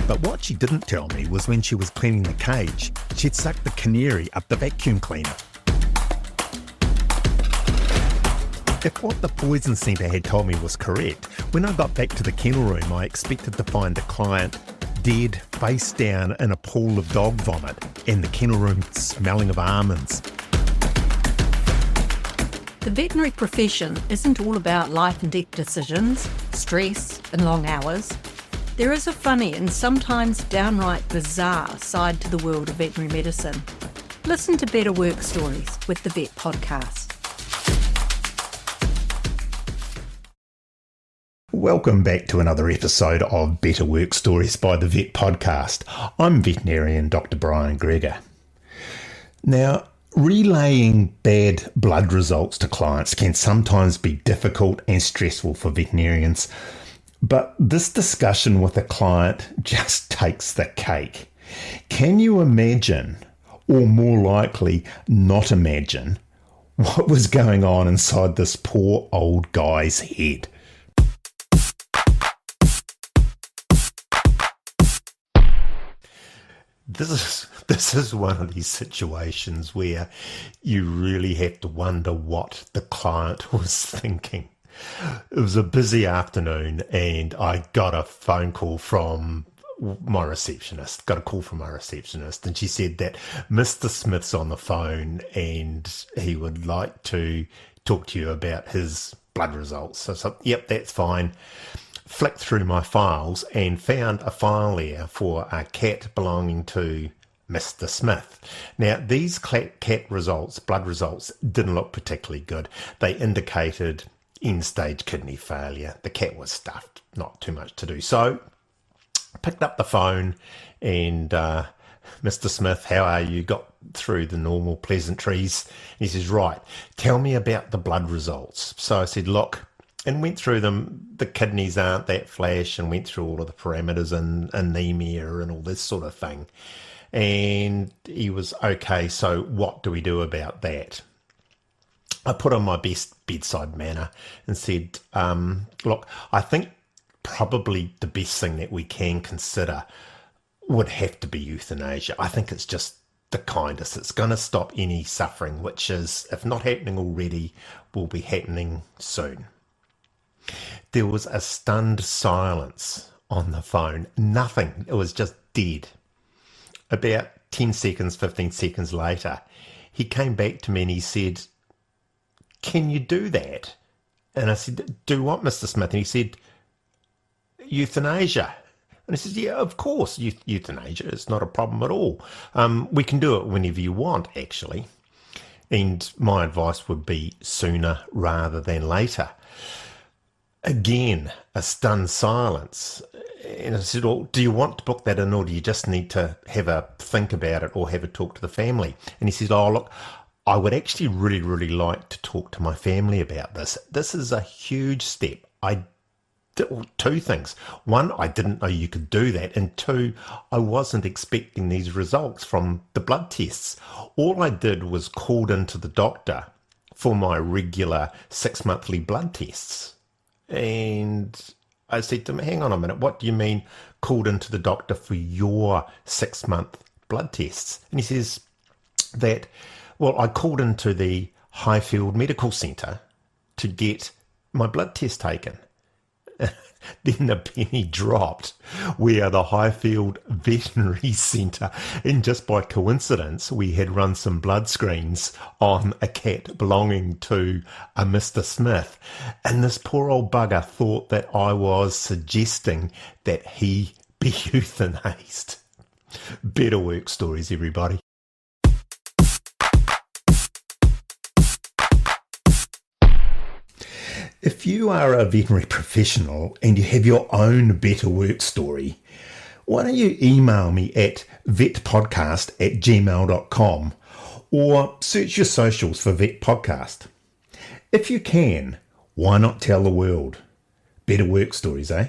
But what she didn't tell me was when she was cleaning the cage, she'd sucked the canary up the vacuum cleaner. If what the poison centre had told me was correct, when I got back to the kennel room, I expected to find the client dead, face down in a pool of dog vomit, and the kennel room smelling of almonds. The veterinary profession isn't all about life and death decisions, stress and long hours. There is a funny and sometimes downright bizarre side to the world of veterinary medicine. Listen to Better Work Stories with the Vet Podcast. Welcome back to another episode of Better Work Stories by the Vet Podcast. I'm veterinarian Dr. Bryan Gregor. Now, relaying bad blood results to clients can sometimes be difficult and stressful for veterinarians, but this discussion with a client just takes the cake. Can you imagine, or more likely not imagine, what was going on inside this poor old guy's head? This is one of these situations where you really have to wonder what the client was thinking. It was a busy afternoon and I got a phone call from my receptionist, and she said that Mr. Smith's on the phone and he would like to talk to you about his blood results. So I said, yep, that's fine. Flicked through my files and found a file there for a cat belonging to Mr. Smith. Now, these cat blood results, didn't look particularly good. They indicated end-stage kidney failure. The cat was stuffed, not too much to do. So, picked up the phone and Mr. Smith, how are you? Got through the normal pleasantries. And he says, right, tell me about the blood results. So I said, look, and went through them. The kidneys aren't that flash, and went through all of the parameters and anemia and all this sort of thing. And he was, okay, so what do we do about that? I put on my best bedside manner and said, look, I think probably the best thing that we can consider would have to be euthanasia. I think it's just the kindest. It's going to stop any suffering, which is, if not happening already, will be happening soon. There was a stunned silence on the phone. Nothing. It was just dead. About 10 seconds, 15 seconds later, he came back to me and he said, can you do that? And I said, do what, Mr. Smith? And he said, euthanasia. And I said, yeah, of course, euthanasia is not a problem at all. We can do it whenever you want, actually. And my advice would be sooner rather than later. Again, a stunned silence. And I said, well, do you want to book that in, or do you just need to have a think about it or have a talk to the family? And he said, oh, look, I would actually really, really like to talk to my family about this. This is a huge step. Two things. One, I didn't know you could do that. And two, I wasn't expecting these results from the blood tests. All I did was called into the doctor for my regular 6-monthly blood tests. And I said to him, hang on a minute, what do you mean called into the doctor for your 6-month blood tests? And he says that, well, I called into the Highfield Medical Center to get my blood test taken. Then the penny dropped. We are the Highfield Veterinary Center, and just by coincidence, we had run some blood screens on a cat belonging to a Mr. Smith, and this poor old bugger thought that I was suggesting that he be euthanized. Better work stories, everybody. If you are a veterinary professional and you have your own better work story, why don't you email me at vetpodcast@gmail.com or search your socials for Vet Podcast. If you can, why not tell the world? Better work stories, eh?